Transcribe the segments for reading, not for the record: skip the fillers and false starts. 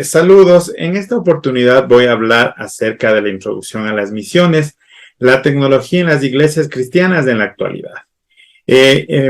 Saludos, en esta oportunidad voy a hablar acerca de la introducción a las misiones, la tecnología en las iglesias cristianas en la actualidad.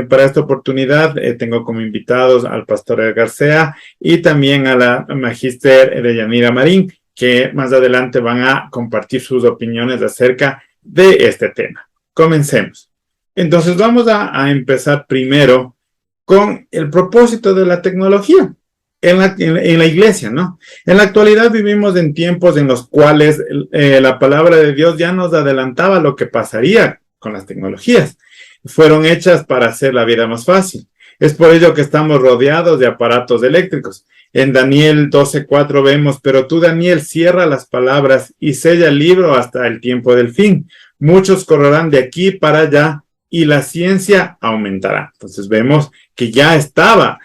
Para esta oportunidad tengo como invitados al pastor Edgar Sea y también a la magíster Deyanira Marín, que más adelante van a compartir sus opiniones acerca de este tema. Comencemos. Entonces vamos a empezar primero con el propósito de la tecnología en la iglesia, ¿no? En la actualidad vivimos en tiempos en los cuales la palabra de Dios ya nos adelantaba lo que pasaría con las tecnologías. Fueron hechas para hacer la vida más fácil. Es por ello que estamos rodeados de aparatos eléctricos. En Daniel 12:4 vemos, pero tú, Daniel, cierra las palabras y sella el libro hasta el tiempo del fin. Muchos correrán de aquí para allá y la ciencia aumentará. Entonces vemos que ya estaba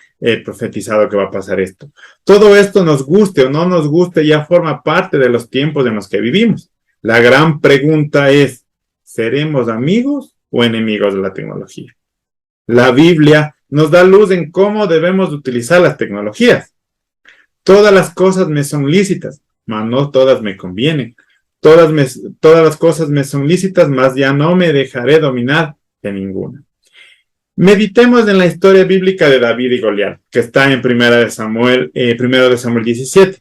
profetizado que va a pasar esto. Todo esto, nos guste o no nos guste, ya forma parte de los tiempos en los que vivimos. La gran pregunta es, ¿seremos amigos o enemigos de la tecnología? La Biblia nos da luz en cómo debemos utilizar las tecnologías. Todas las cosas me son lícitas, mas no todas me convienen. Todas las cosas me son lícitas, mas ya no me dejaré dominar de ninguna. Meditemos en la historia bíblica de David y Goliat, que está en 1 de Samuel 17.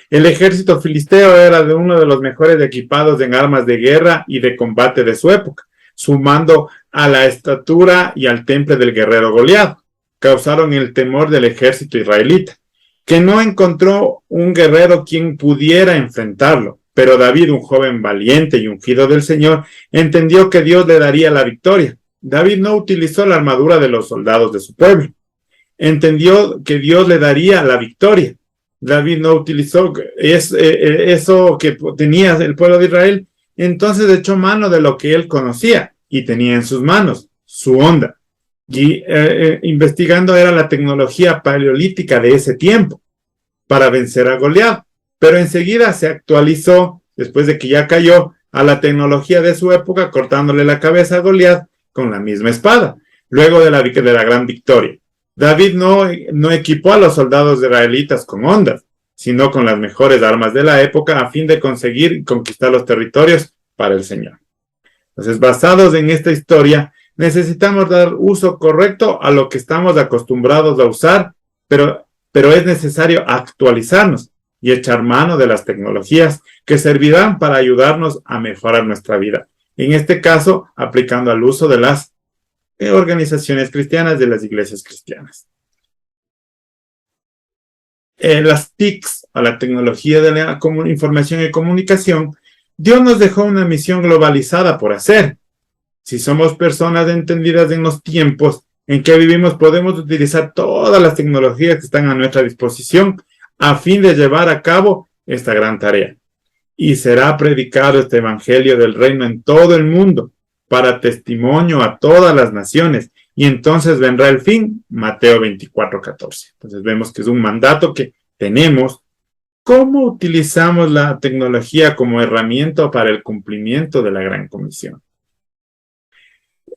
El ejército filisteo era de uno de los mejores equipados en armas de guerra y de combate de su época, sumando a la estatura y al temple del guerrero Goliat. Causaron el temor del ejército israelita, que no encontró un guerrero quien pudiera enfrentarlo. Pero David, un joven valiente y ungido del Señor, entendió que Dios le daría la victoria. David no utilizó la armadura de los soldados de su pueblo. Entendió que Dios le daría la victoria. David no utilizó eso que tenía el pueblo de Israel. Entonces echó mano de lo que él conocía y tenía en sus manos, su onda. Y investigando era la tecnología paleolítica de ese tiempo para vencer a Goliat. Pero enseguida se actualizó, después de que ya cayó, a la tecnología de su época, cortándole la cabeza a Goliat con la misma espada, luego de la gran victoria. David no equipó a los soldados israelitas con ondas, sino con las mejores armas de la época a fin de conseguir conquistar los territorios para el Señor. Entonces, basados en esta historia, necesitamos dar uso correcto a lo que estamos acostumbrados a usar, pero es necesario actualizarnos y echar mano de las tecnologías que servirán para ayudarnos a mejorar nuestra vida. En este caso, aplicando al uso de las organizaciones cristianas, de las iglesias cristianas. Las TICs, a la tecnología de la información y comunicación, Dios nos dejó una misión globalizada por hacer. Si somos personas entendidas en los tiempos en que vivimos, podemos utilizar todas las tecnologías que están a nuestra disposición a fin de llevar a cabo esta gran tarea. Y será predicado este evangelio del reino en todo el mundo, para testimonio a todas las naciones, y entonces vendrá el fin. Mateo 24:14. Entonces vemos que es un mandato que tenemos. ¿Cómo utilizamos la tecnología como herramienta para el cumplimiento de la gran comisión?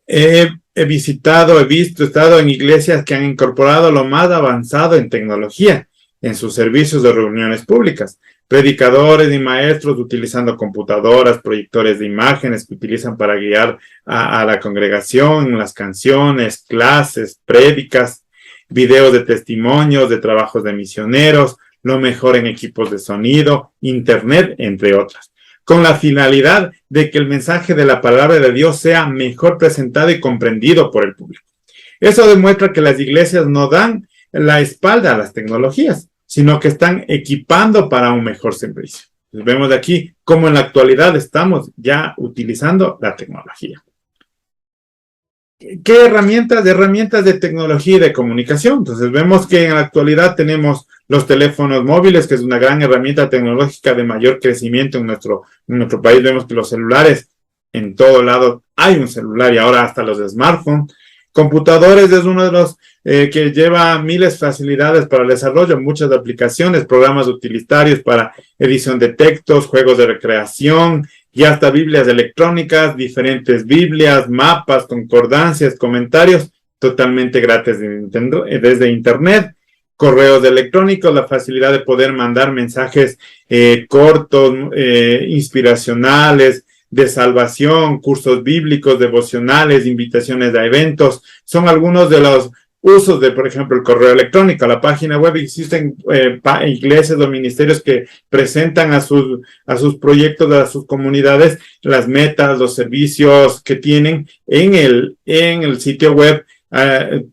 He estado en iglesias que han incorporado lo más avanzado en tecnología en sus servicios de reuniones públicas. Predicadores y maestros utilizando computadoras, proyectores de imágenes que utilizan para guiar a la congregación, las canciones, clases, prédicas, videos de testimonios, de trabajos de misioneros, lo mejor en equipos de sonido, internet, entre otras, con la finalidad de que el mensaje de la palabra de Dios sea mejor presentado y comprendido por el público. Eso demuestra que las iglesias no dan la espalda a las tecnologías, sino que están equipando para un mejor servicio. Entonces, vemos aquí cómo en la actualidad estamos ya utilizando la tecnología. ¿Qué herramientas? Herramientas de tecnología y de comunicación. Entonces vemos que en la actualidad tenemos los teléfonos móviles, que es una gran herramienta tecnológica de mayor crecimiento en nuestro país. Vemos que los celulares, en todo lado hay un celular y ahora hasta los smartphones. Computadores es uno de los que lleva miles de facilidades para el desarrollo, muchas aplicaciones, programas utilitarios para edición de textos, juegos de recreación y hasta Biblias electrónicas, diferentes Biblias, mapas, concordancias, comentarios, totalmente gratis desde Internet. correos electrónicos, la facilidad de poder mandar mensajes cortos, inspiracionales, de salvación, cursos bíblicos, devocionales, invitaciones a eventos, son algunos de los usos de, por ejemplo, el correo electrónico. La página web, existen iglesias o ministerios que presentan a sus proyectos, a sus comunidades, las metas, los servicios que tienen en el sitio web,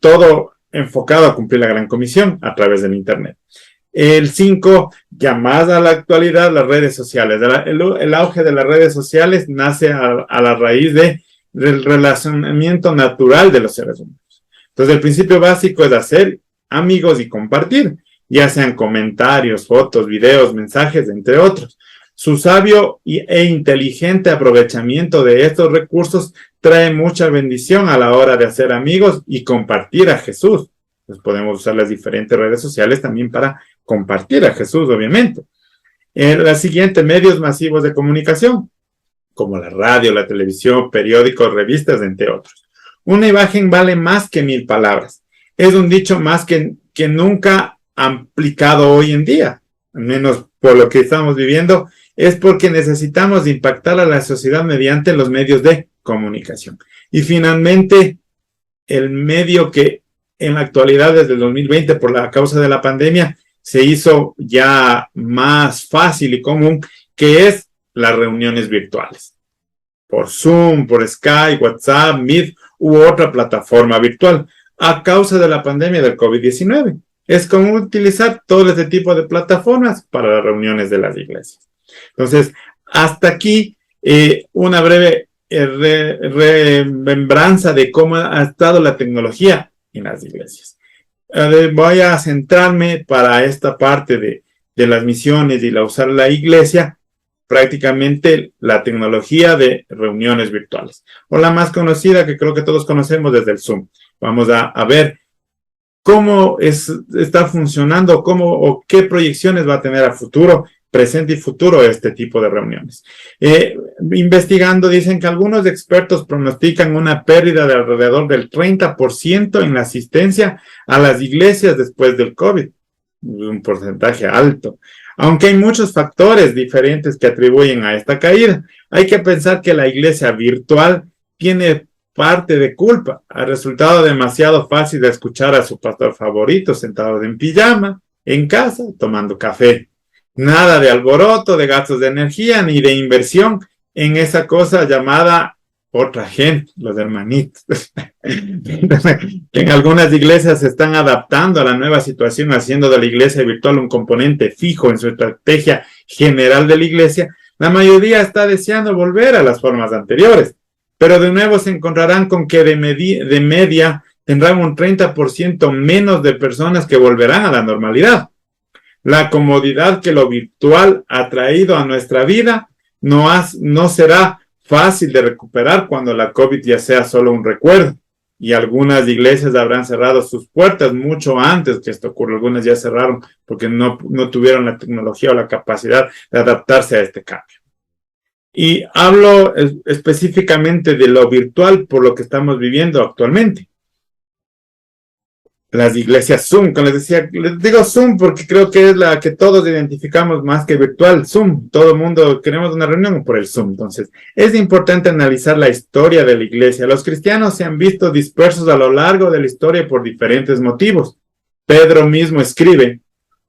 todo enfocado a cumplir la gran comisión a través del Internet. El 5, ya más a la actualidad, las redes sociales. El auge de las redes sociales nace a la raíz del relacionamiento natural de los seres humanos. Entonces, el principio básico es hacer amigos y compartir, ya sean comentarios, fotos, videos, mensajes, entre otros. Su sabio e inteligente aprovechamiento de estos recursos trae mucha bendición a la hora de hacer amigos y compartir a Jesús. Pues podemos usar las diferentes redes sociales también para compartir a Jesús, obviamente. La siguiente, medios masivos de comunicación, como la radio, la televisión, periódicos, revistas, entre otros. Una imagen vale más que 1000 palabras. Es un dicho más que nunca aplicado hoy en día, al menos por lo que estamos viviendo, es porque necesitamos impactar a la sociedad mediante los medios de comunicación. Y finalmente, el medio que en la actualidad, desde el 2020, por la causa de la pandemia, se hizo ya más fácil y común, que es las reuniones virtuales. Por Zoom, por Skype, WhatsApp, Meet u otra plataforma virtual, a causa de la pandemia del COVID-19. Es común utilizar todo este tipo de plataformas para las reuniones de las iglesias. Entonces, hasta aquí una breve remembranza de cómo ha estado la tecnología en las iglesias. Voy a centrarme para esta parte de las misiones y usar la iglesia, prácticamente la tecnología de reuniones virtuales, o la más conocida que creo que todos conocemos desde el Zoom. Vamos a ver cómo está funcionando, o qué proyecciones va a tener a futuro, presente y futuro este tipo de reuniones. Investigando, dicen que algunos expertos pronostican una pérdida de alrededor del 30% en la asistencia a las iglesias después del COVID. Un porcentaje alto. Aunque hay muchos factores diferentes que atribuyen a esta caída, hay que pensar que la iglesia virtual tiene parte de culpa. Ha resultado demasiado fácil de escuchar a su pastor favorito sentado en pijama, en casa, tomando café. Nada de alboroto, de gastos de energía, ni de inversión en esa cosa llamada otra gente, los hermanitos. En algunas iglesias se están adaptando a la nueva situación, haciendo de la iglesia virtual un componente fijo en su estrategia general de la iglesia. La mayoría está deseando volver a las formas anteriores, pero de nuevo se encontrarán con que de media tendrán un 30% menos de personas que volverán a la normalidad. La comodidad que lo virtual ha traído a nuestra vida no será fácil de recuperar cuando la COVID ya sea solo un recuerdo. Y algunas iglesias habrán cerrado sus puertas mucho antes que esto ocurra. Algunas ya cerraron porque no tuvieron la tecnología o la capacidad de adaptarse a este cambio. Y hablo específicamente de lo virtual por lo que estamos viviendo actualmente. Las iglesias Zoom, como les decía, les digo Zoom porque creo que es la que todos identificamos más que virtual. Zoom, todo el mundo queremos una reunión por el Zoom. Entonces, es importante analizar la historia de la iglesia. Los cristianos se han visto dispersos a lo largo de la historia por diferentes motivos. Pedro mismo escribe: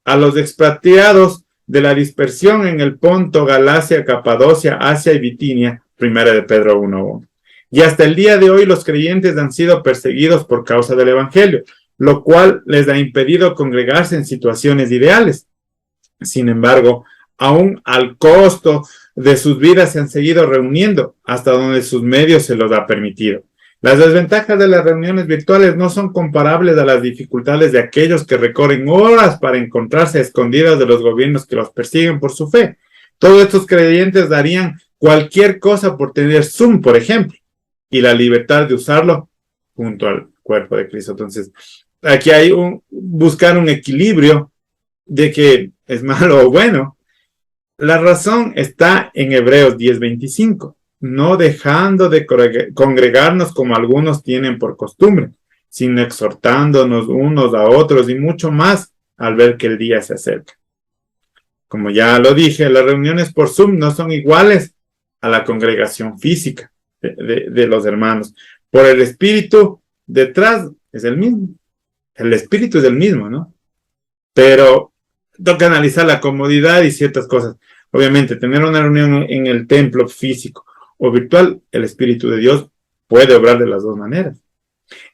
a los expatriados de la dispersión en el Ponto, Galacia, Capadocia, Asia y Bitinia, 1 de Pedro 1:1. Y hasta el día de hoy los creyentes han sido perseguidos por causa del evangelio, lo cual les ha impedido congregarse en situaciones ideales. Sin embargo, aún al costo de sus vidas se han seguido reuniendo hasta donde sus medios se los ha permitido. Las desventajas de las reuniones virtuales no son comparables a las dificultades de aquellos que recorren horas para encontrarse a escondidas de los gobiernos que los persiguen por su fe. Todos estos creyentes darían cualquier cosa por tener Zoom, por ejemplo, y la libertad de usarlo junto al cuerpo de Cristo. Entonces, aquí hay buscar un equilibrio de que es malo o bueno. La razón está en Hebreos 10:25, no dejando de congregarnos como algunos tienen por costumbre, sino exhortándonos unos a otros, y mucho más al ver que el día se acerca. Como ya lo dije, las reuniones por Zoom no son iguales a la congregación física de los hermanos. Por el espíritu, detrás es el mismo. El espíritu es el mismo, ¿no? Pero toca analizar la comodidad y ciertas cosas. Obviamente, tener una reunión en el templo físico o virtual, el Espíritu de Dios puede obrar de las dos maneras.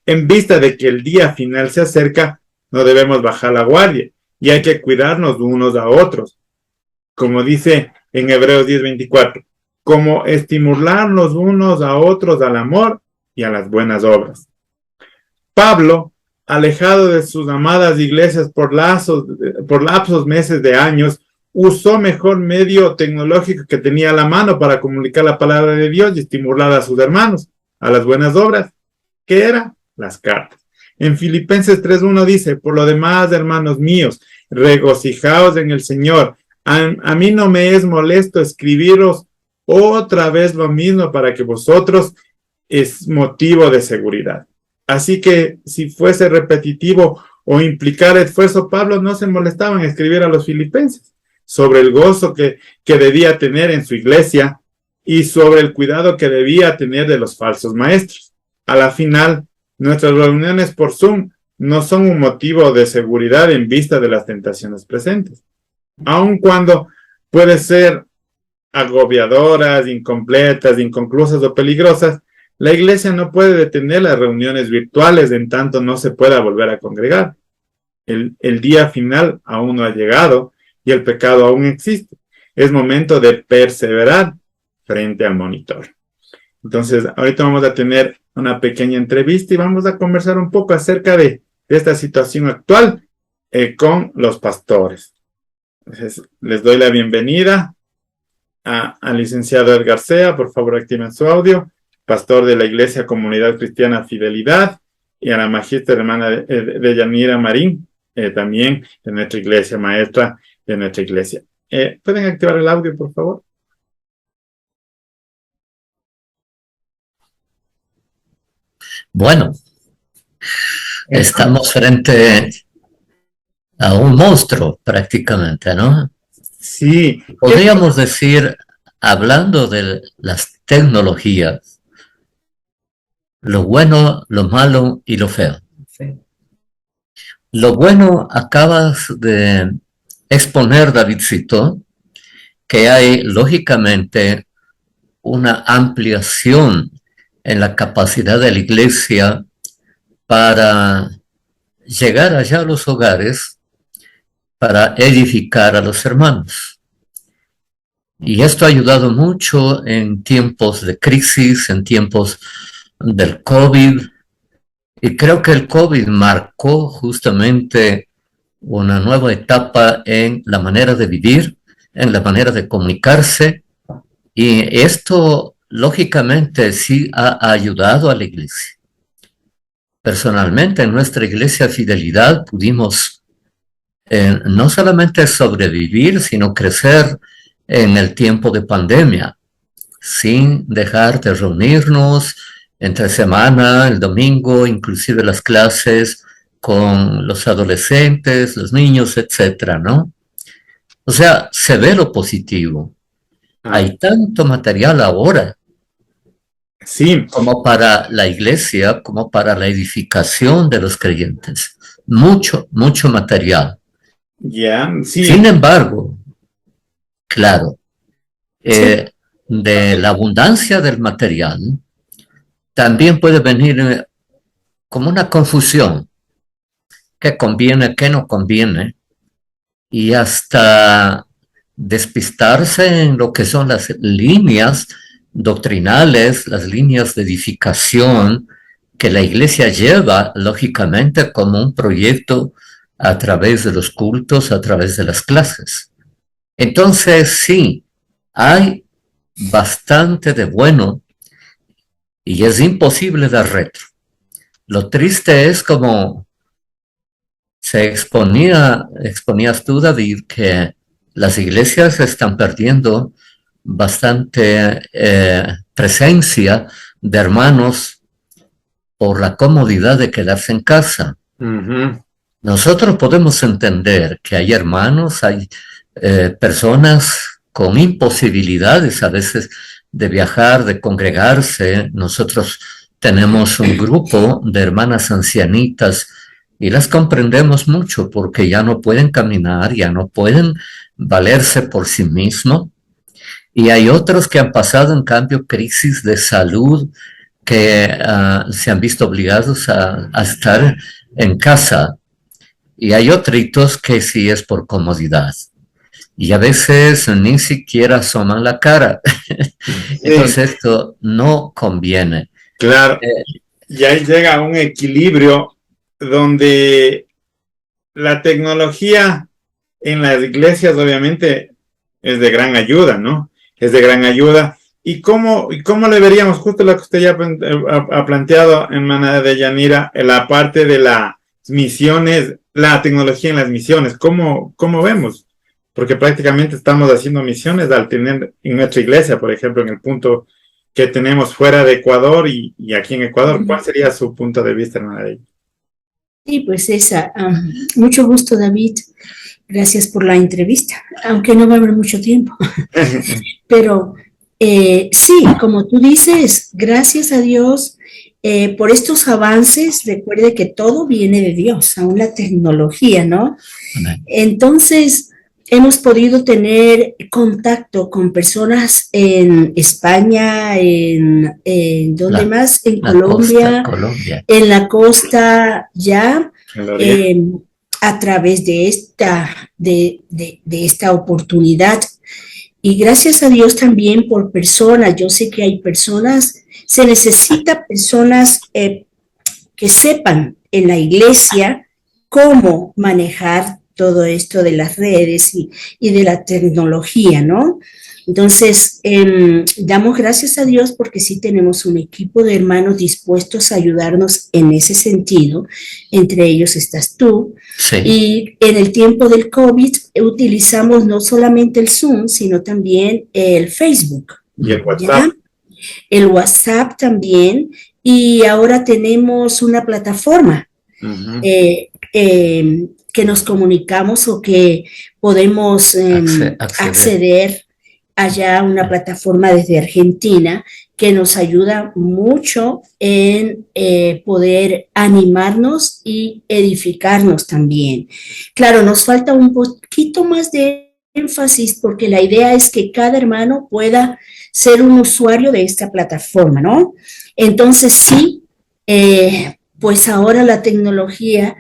En vista de que el día final se acerca, no debemos bajar la guardia y hay que cuidarnos unos a otros. Como dice en Hebreos 10:24, como estimularnos unos a otros al amor y a las buenas obras. Pablo, alejado de sus amadas iglesias por lapsos meses de años, usó mejor medio tecnológico que tenía a la mano para comunicar la palabra de Dios y estimular a sus hermanos a las buenas obras, que eran las cartas. En Filipenses 3:1 dice, por lo demás, hermanos míos, regocijaos en el Señor. A mí no me es molesto escribiros otra vez lo mismo para que vosotros es motivo de seguridad. Así que si fuese repetitivo o implicar esfuerzo, Pablo no se molestaba en escribir a los filipenses sobre el gozo que debía tener en su iglesia y sobre el cuidado que debía tener de los falsos maestros. A la final, nuestras reuniones por Zoom no son un motivo de seguridad en vista de las tentaciones presentes, aun cuando puede ser agobiadoras, incompletas, inconclusas o peligrosas. La iglesia no puede detener las reuniones virtuales en tanto no se pueda volver a congregar. El día final aún no ha llegado y el pecado aún existe. Es momento de perseverar frente al monitor. Entonces, ahorita vamos a tener una pequeña entrevista y vamos a conversar un poco acerca de esta situación actual con los pastores. Entonces, les doy la bienvenida al licenciado Edgar Sea. Por favor, activen su audio. Pastor de la Iglesia Comunidad Cristiana Fidelidad, y a la magíster hermana de Yanira Marín, también de nuestra iglesia, maestra de nuestra iglesia. ¿Pueden activar el audio, por favor? Bueno, estamos frente a un monstruo prácticamente, ¿no? Sí. Podríamos decir, hablando de las tecnologías, lo bueno, lo malo y lo feo. Sí. Lo bueno acabas de exponer, Davidcito, que hay lógicamente una ampliación en la capacidad de la iglesia para llegar allá a los hogares, para edificar a los hermanos. Y esto ha ayudado mucho en tiempos de crisis, en tiempos del COVID, y creo que el COVID marcó justamente una nueva etapa en la manera de vivir, en la manera de comunicarse, y esto lógicamente sí ha ayudado a la iglesia. Personalmente en nuestra iglesia Fidelidad pudimos no solamente sobrevivir, sino crecer en el tiempo de pandemia, sin dejar de reunirnos entre semana, el domingo, inclusive las clases con los adolescentes, los niños, etcétera, ¿no? O sea, se ve lo positivo. Hay tanto material ahora, sí, como para la iglesia, como para la edificación de los creyentes. Mucho, mucho material. Sí. Sin embargo, claro, de la abundancia del material, también puede venir como una confusión, qué conviene, qué no conviene, y hasta despistarse en lo que son las líneas doctrinales, las líneas de edificación que la iglesia lleva, lógicamente, como un proyecto a través de los cultos, a través de las clases. Entonces, sí, hay bastante de bueno y es imposible dar retro. Lo triste es como exponías tú, David, que las iglesias están perdiendo bastante presencia de hermanos por la comodidad de quedarse en casa. Nosotros podemos entender que hay hermanos, hay personas con imposibilidades a veces de viajar, de congregarse. Nosotros tenemos un grupo de hermanas ancianitas y las comprendemos mucho porque ya no pueden caminar, ya no pueden valerse por sí mismos. Y hay otros que han pasado, en cambio, crisis de salud que se han visto obligados a estar en casa. Y hay otros que sí es por comodidad. Y a veces ni siquiera asoman la cara. Entonces esto no conviene. Claro, y ahí llega un equilibrio donde la tecnología en las iglesias obviamente es de gran ayuda, ¿no? Es de gran ayuda. ¿Y cómo le veríamos, justo lo que usted ya ha planteado, hermana de Yanira, en la parte de las misiones, la tecnología en las misiones? ¿Cómo vemos? Porque prácticamente estamos haciendo misiones al tener en nuestra iglesia, por ejemplo, en el punto que tenemos fuera de Ecuador y aquí en Ecuador. ¿Cuál sería su punto de vista, hermana de ella? Sí, pues mucho gusto, David. Gracias por la entrevista, aunque no va a haber mucho tiempo. Pero sí, como tú dices, gracias a Dios por estos avances. Recuerde que todo viene de Dios, aún la tecnología, ¿no? Amén. Entonces, hemos podido tener contacto con personas en España, ¿dónde más? En Colombia, Colombia. en la costa ya, Gloria. a través de esta oportunidad. Y gracias a Dios también por personas. Yo sé que hay personas, se necesita personas que sepan en la iglesia cómo manejar todo esto de las redes y de la tecnología, ¿no? Entonces, damos gracias a Dios porque sí tenemos un equipo de hermanos dispuestos a ayudarnos en ese sentido. Entre ellos estás tú. Sí. Y en el tiempo del COVID utilizamos no solamente el Zoom, sino también el Facebook. Y el WhatsApp. ¿Ya? El WhatsApp también. Y ahora tenemos una plataforma que nos comunicamos o que podemos acceder allá a una plataforma desde Argentina que nos ayuda mucho en poder animarnos y edificarnos también. Claro, nos falta un poquito más de énfasis porque la idea es que cada hermano pueda ser un usuario de esta plataforma, ¿no? Entonces sí, pues ahora la tecnología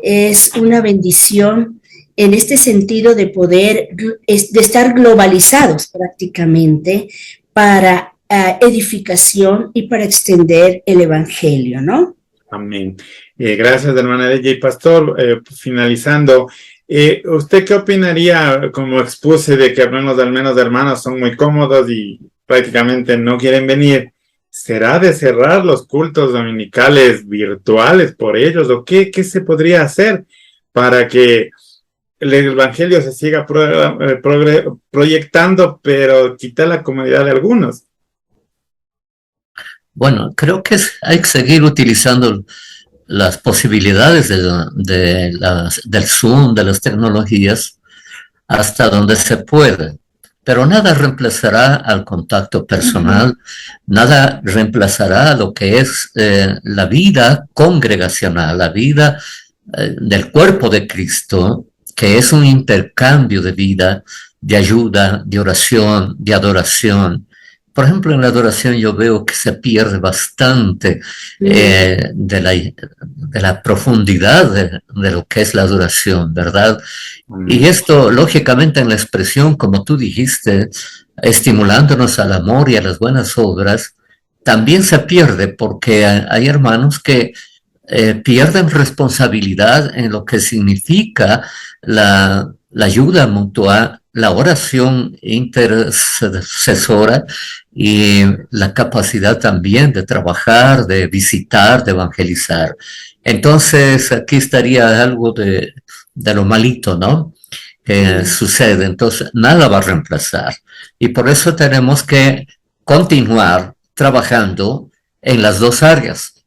es una bendición en este sentido de poder, de estar globalizados prácticamente para edificación y para extender el evangelio, ¿no? Amén. Gracias, hermana de J. Pastor. Finalizando, ¿usted qué opinaría, como expuse, de que algunos al menos hermanos son muy cómodos y prácticamente no quieren venir? ¿Será de cerrar los cultos dominicales virtuales por ellos? ¿O qué se podría hacer para que el evangelio se siga proyectando, pero quitar la comodidad de algunos? Bueno, creo que hay que seguir utilizando las posibilidades del Zoom, de las tecnologías, hasta donde se puede. Pero nada reemplazará al contacto personal, nada reemplazará lo que es la vida congregacional, la vida del cuerpo de Cristo, que es un intercambio de vida, de ayuda, de oración, de adoración. Por ejemplo, en la adoración yo veo que se pierde bastante de la profundidad de lo que es la adoración, ¿verdad? Y esto, lógicamente, en la expresión, como tú dijiste, estimulándonos al amor y a las buenas obras, también se pierde porque hay hermanos que pierden responsabilidad en lo que significa la ayuda mutua, la oración intercesora y la capacidad también de trabajar, de visitar, de evangelizar. Entonces, aquí estaría algo de lo malito, ¿no? Que sucede. Entonces, nada va a reemplazar. Y por eso tenemos que continuar trabajando en las dos áreas,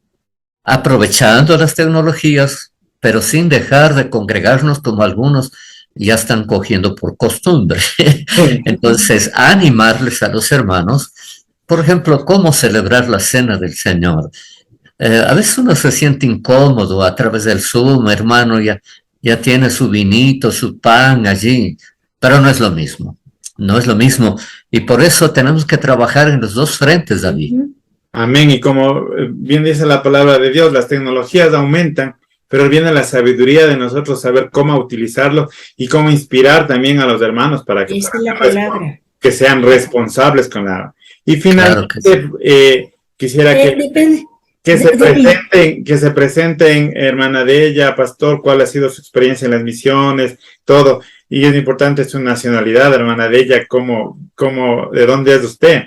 aprovechando las tecnologías pero sin dejar de congregarnos como algunos ya están cogiendo por costumbre. Entonces, animarles a los hermanos, por ejemplo, cómo celebrar la cena del Señor. A veces uno se siente incómodo a través del Zoom, hermano, ya tiene su vinito, su pan allí, pero no es lo mismo, no es lo mismo. Y por eso tenemos que trabajar en los dos frentes, David. Amén. Y como bien dice la palabra de Dios, las tecnologías aumentan, pero viene la sabiduría de nosotros saber cómo utilizarlo y cómo inspirar también a los hermanos para que, que sean responsables con la... Y finalmente, claro quisiera que se presenten, hermana de ella, pastor, cuál ha sido su experiencia en las misiones, todo. Y es importante su nacionalidad, hermana de ella, ¿de dónde es usted?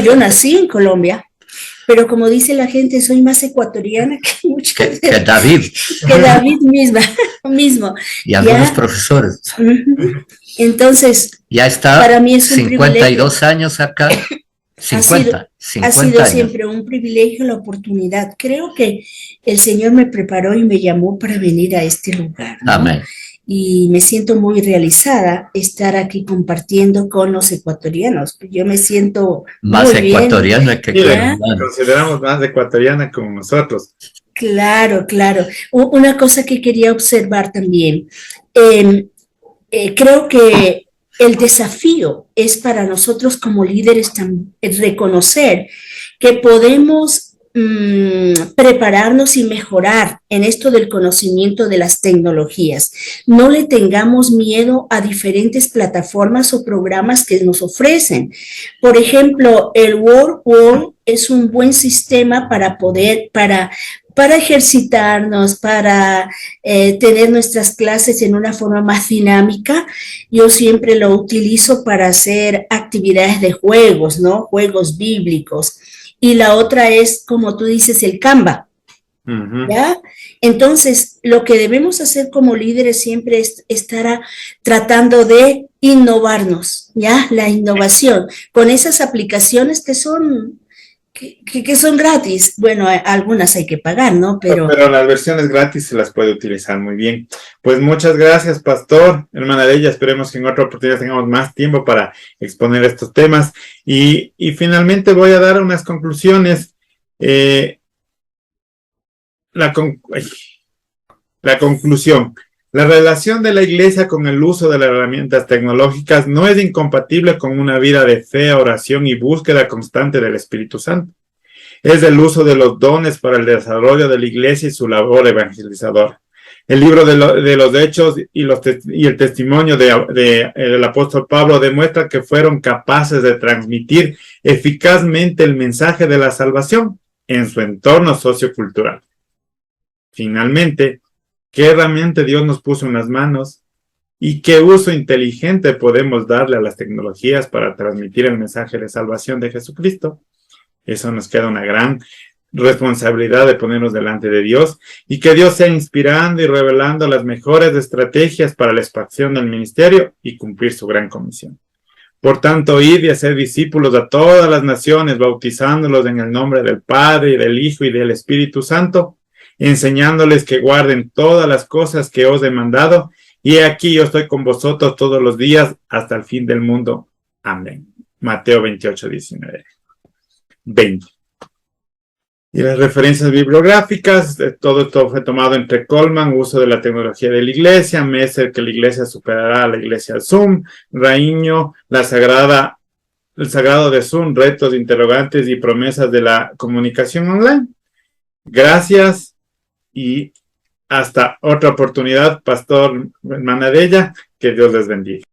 Yo nací en Colombia, pero como dice la gente, soy más ecuatoriana que muchas que David. Que David mismo. Y algunos profesores. Entonces, ya está, para mí es un 52 años acá. 50 ha sido años. Siempre un privilegio, la oportunidad. Creo que el Señor me preparó y me llamó para venir a este lugar, ¿no? Amén. Y me siento muy realizada estar aquí compartiendo con los ecuatorianos. Yo me siento más muy ecuatoriana que consideramos más ecuatoriana como nosotros. Claro. Una cosa que quería observar también, creo que el desafío es para nosotros como líderes reconocer que podemos prepararnos y mejorar en esto del conocimiento de las tecnologías. No le tengamos miedo a diferentes plataformas o programas que nos ofrecen. Por ejemplo, el WordWall es un buen sistema para ejercitarnos, para tener nuestras clases en una forma más dinámica. Yo siempre lo utilizo para hacer actividades de juegos, ¿no? Juegos bíblicos. Y la otra es, como tú dices, el Canva. ¿Ya? Entonces, lo que debemos hacer como líderes siempre es estar tratando de innovarnos, ¿ya? La innovación con esas aplicaciones que son gratis. Bueno, algunas hay que pagar, ¿no? Pero las versiones gratis se las puede utilizar muy bien. Pues muchas gracias, pastor, hermana de ella. Esperemos que en otra oportunidad tengamos más tiempo para exponer estos temas. Y finalmente voy a dar unas conclusiones. La conclusión. La relación de la iglesia con el uso de las herramientas tecnológicas no es incompatible con una vida de fe, oración y búsqueda constante del Espíritu Santo. Es el uso de los dones para el desarrollo de la iglesia y su labor evangelizadora. El libro de los Hechos y el testimonio del apóstol Pablo demuestra que fueron capaces de transmitir eficazmente el mensaje de la salvación en su entorno sociocultural. Finalmente, ¿qué herramienta Dios nos puso en las manos y qué uso inteligente podemos darle a las tecnologías para transmitir el mensaje de salvación de Jesucristo? Eso nos queda una gran responsabilidad de ponernos delante de Dios y que Dios sea inspirando y revelando las mejores estrategias para la expansión del ministerio y cumplir su gran comisión. Por tanto, id y hacer discípulos a todas las naciones, bautizándolos en el nombre del Padre, y del Hijo y del Espíritu Santo, enseñándoles que guarden todas las cosas que os he mandado, y aquí yo estoy con vosotros todos los días hasta el fin del mundo. Amén. Mateo 28, 19. 20. Y las referencias bibliográficas, todo esto fue tomado entre Coleman, uso de la tecnología de la iglesia, Messer, que la iglesia superará a la iglesia Zoom, Raiño, el sagrado de Zoom, retos, interrogantes y promesas de la comunicación online. Gracias y hasta otra oportunidad, pastor, hermana de ella, que Dios les bendiga.